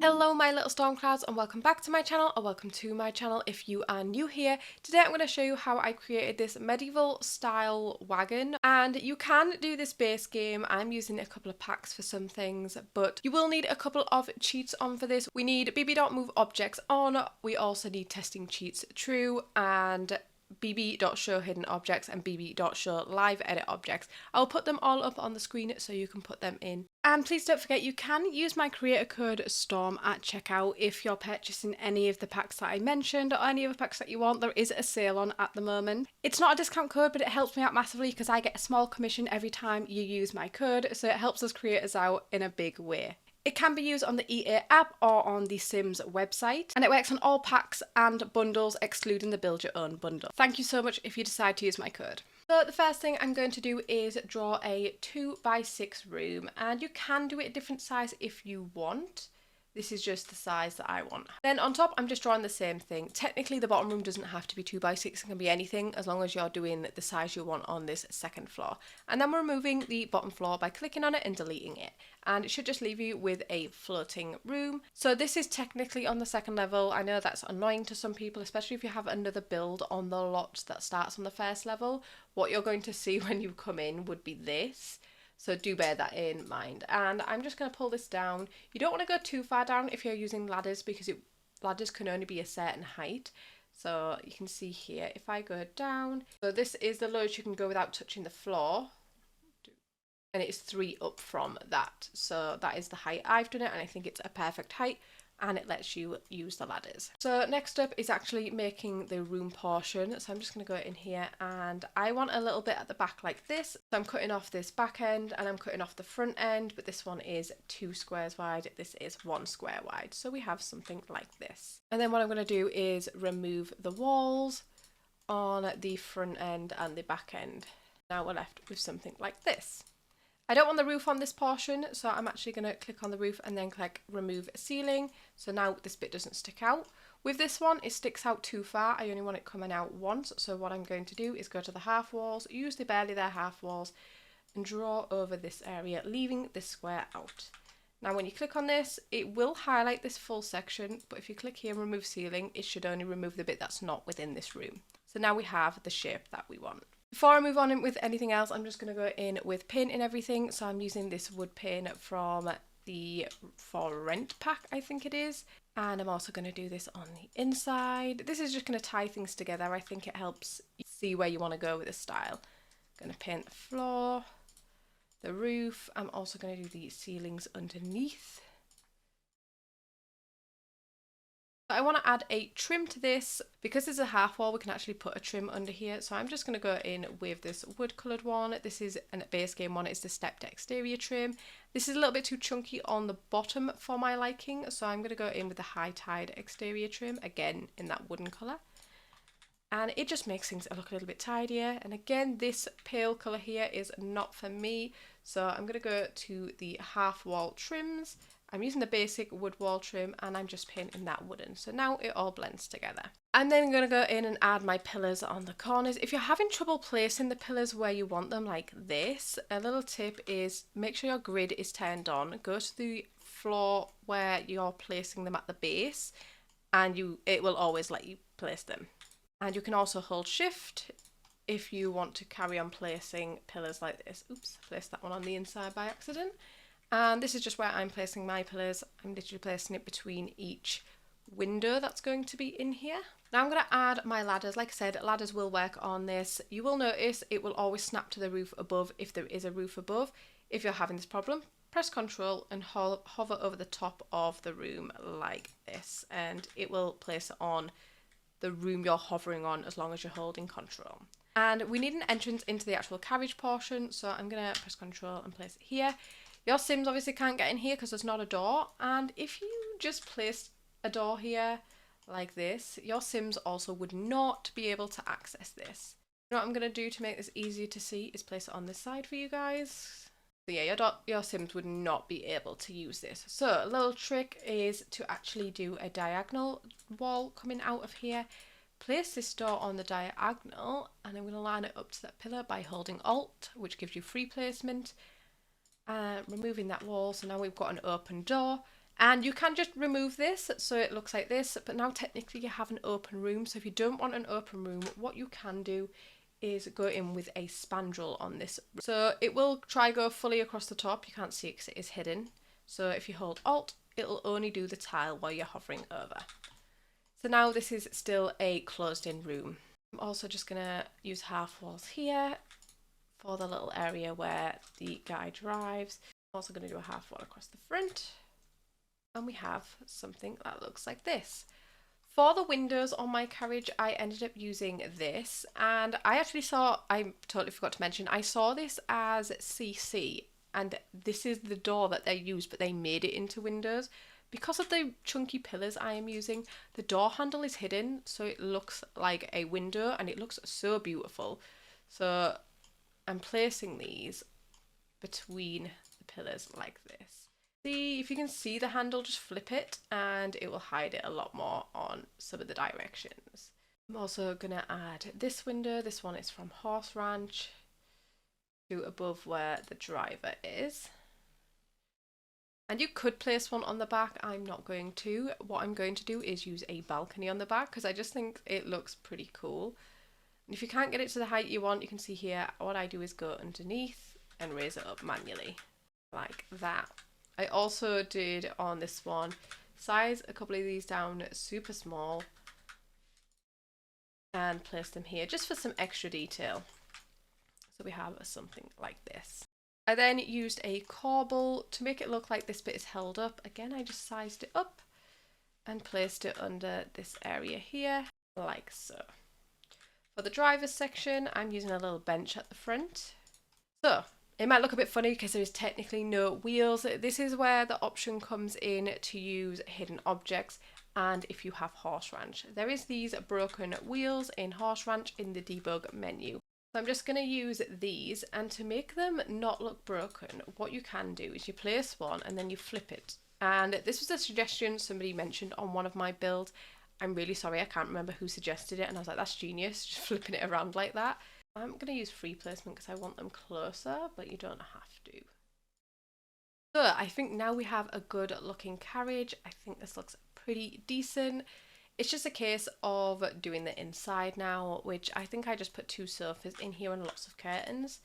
Hello my little storm clouds, and welcome back to my channel, or welcome to my channel if you are new here. Today I'm going to show you how I created this medieval style wagon, and you can do this base game. I'm using a couple of packs for some things, but you will need a couple of cheats on for this. We need bb.moveObjects on, we also need testing cheats true, and bb.showHiddenObjects and bb.showLiveEditObjects. I'll put them all up on the screen so you can put them in. And please don't forget, you can use my creator code STORM at checkout if you're purchasing any of the packs that I mentioned or any other packs that you want. There is a sale on at the moment. It's not a discount code, but it helps me out massively because I get a small commission every time you use my code, so it helps us creators out in a big way. It can be used on the EA app or on the Sims website, and it works on all packs and bundles excluding the build your own bundle. Thank you so much if you decide to use my code. So the first thing I'm going to do is draw a 2x6 room, and you can do it a different size if you want. This is just the size that I want. Then on top, I'm just drawing the same thing. Technically, the bottom room doesn't have to be 2x6. It can be anything as long as you're doing the size you want on this second floor. And then we're removing the bottom floor by clicking on it and deleting it. And it should just leave you with a floating room. So this is technically on the second level. I know that's annoying to some people, especially if you have another build on the lot that starts on the first level. What you're going to see when you come in would be this. So do bear that in mind. And I'm just going to pull this down. You don't want to go too far down if you're using ladders, because ladders can only be a certain height. So you can see here, if I go down, so this is the lowest you can go without touching the floor. And it's 3 up from that. So that is the height I've done it, and I think it's a perfect height. And it lets you use the ladders. So next up is actually making the room portion. So I'm just going to go in here, and I want a little bit at the back like this. So I'm cutting off this back end and I'm cutting off the front end, but this one is 2 squares wide. This is 1 square wide. So we have something like this. And then what I'm going to do is remove the walls on the front end and the back end. Now we're left with something like this. I don't want the roof on this portion, so I'm actually going to click on the roof and then click remove ceiling. So now this bit doesn't stick out. With this one, it sticks out too far. I only want it coming out once. So what I'm going to do is go to the half walls, use the barely there half walls, and draw over this area, leaving this square out. Now when you click on this, it will highlight this full section, but if you click here and remove ceiling, it should only remove the bit that's not within this room. So now we have the shape that we want. Before I move on with anything else, I'm just going to go in with paint and everything. So I'm using this wood paint from the For Rent pack, I think it is. And I'm also going to do this on the inside. This is just going to tie things together. I think it helps you see where you want to go with the style. I'm going to paint the floor, the roof. I'm also going to do the ceilings underneath. I want to add a trim to this. Because it's a half wall, we can actually put a trim under here. So I'm just going to go in with this wood coloured one. This is a base game one. It's the stepped exterior trim. This is a little bit too chunky on the bottom for my liking. So I'm going to go in with the high tide exterior trim, again in that wooden colour. And it just makes things look a little bit tidier. And again, this pale colour here is not for me. So I'm going to go to the half wall trims. I'm using the basic wood wall trim, and I'm just painting that wooden. So now it all blends together. And then I'm going to go in and add my pillars on the corners. If you're having trouble placing the pillars where you want them like this, a little tip is make sure your grid is turned on. Go to the floor where you're placing them at the base, and it will always let you place them. And you can also hold shift if you want to carry on placing pillars like this. Oops, I placed that one on the inside by accident. And this is just where I'm placing my pillars. I'm literally placing it between each window that's going to be in here. Now I'm going to add my ladders. Like I said, ladders will work on this. You will notice it will always snap to the roof above if there is a roof above. If you're having this problem, press Ctrl and hover over the top of the room like this, and it will place it on the room you're hovering on as long as you're holding Ctrl. And we need an entrance into the actual carriage portion, so I'm going to press Ctrl and place it here. Your Sims obviously can't get in here because there's not a door, and if you just placed a door here like this, your Sims also would not be able to access this. You know what I'm going to do to make this easier to see is place it on this side for you guys. So yeah, your Sims would not be able to use this. So a little trick is to actually do a diagonal wall coming out of here. Place this door on the diagonal, and I'm going to line it up to that pillar by holding Alt, which gives you free placement. Removing that wall, so now we've got an open door. And you can just remove this so it looks like this, but now technically you have an open room. So if you don't want an open room, what you can do is go in with a spandrel on this. So it will try go fully across the top. You can't see it because it is hidden. So if you hold Alt, it'll only do the tile while you're hovering over. So now this is still a closed in room. I'm also just gonna use half walls here for the little area where the guy drives. I'm also gonna do a half wall across the front. And we have something that looks like this. For the windows on my carriage, I ended up using this, and I totally forgot to mention, I saw this as CC, and this is the door that they used, but they made it into windows. Because of the chunky pillars I am using, the door handle is hidden, so it looks like a window, and it looks so beautiful. So I'm placing these between the pillars like this. See if you can see the handle, just flip it and it will hide it a lot more on some of the directions. I'm also gonna add this window. This one is from Horse Ranch to above where the driver is. And you could place one on the back. I'm not going to. What I'm going to do is use a balcony on the back because I just think it looks pretty cool. And if you can't get it to the height you want, you can see here, what I do is go underneath and raise it up manually like that. I also did on this one, size a couple of these down super small and place them here just for some extra detail. So we have something like this. I then used a corbel to make it look like this bit is held up. Again, I just sized it up and placed it under this area here, like so. For the driver's section, I'm using a little bench at the front. So it might look a bit funny because there is technically no wheels. This is where the option comes in to use hidden objects, and if you have Horse Ranch. There is these broken wheels in Horse Ranch in the debug menu. So I'm just going to use these, and to make them not look broken, what you can do is you place one and then you flip it. And this was a suggestion somebody mentioned on one of my builds. I'm really sorry, I can't remember who suggested it, and I was like, that's genius, just flipping it around like that. I'm going to use free placement because I want them closer, but you don't have to. So I think now we have a good looking carriage. I think this looks pretty decent. It's just a case of doing the inside now, which I think I just put 2 sofas in here and lots of curtains.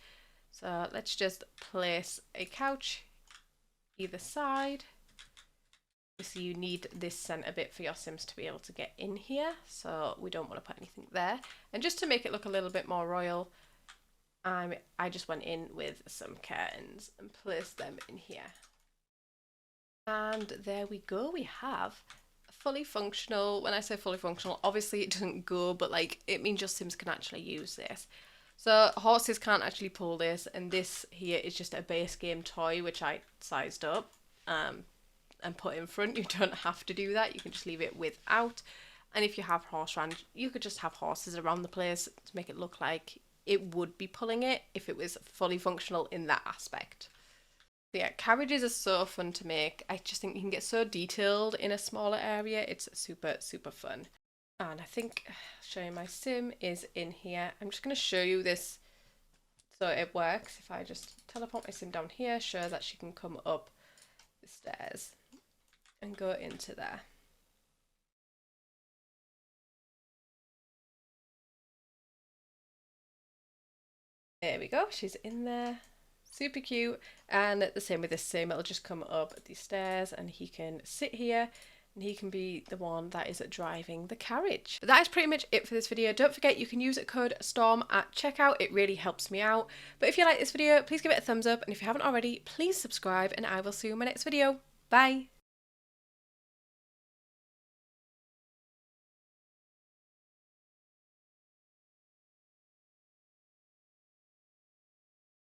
So let's just place a couch either side. So you need this centre bit for your Sims to be able to get in here, so we don't want to put anything there. And just to make it look a little bit more royal, I just went in with some curtains and placed them in here. And there we go, we have a fully functional, when I say fully functional, obviously it doesn't go, but like it means your Sims can actually use this. So horses can't actually pull this, and this here is just a base game toy which I sized up and put in front. You don't have to do that, you can just leave it without. And if you have Horse Ranch, you could just have horses around the place to make it look like it would be pulling it if it was fully functional in that aspect. So yeah, carriages are so fun to make. I just think you can get so detailed in a smaller area. It's super, super fun. And I think showing my sim is in here. I'm just going to show you this so it works. If I just teleport my sim down here, show that she can come up the stairs and go into there. There we go, she's in there. Super cute. And the same with this sim, it'll just come up these stairs and he can sit here and he can be the one that is driving the carriage. But that is pretty much it for this video. Don't forget you can use code STORM at checkout, it really helps me out. But if you like this video, please give it a thumbs up, and if you haven't already, please subscribe, and I will see you in my next video. Bye!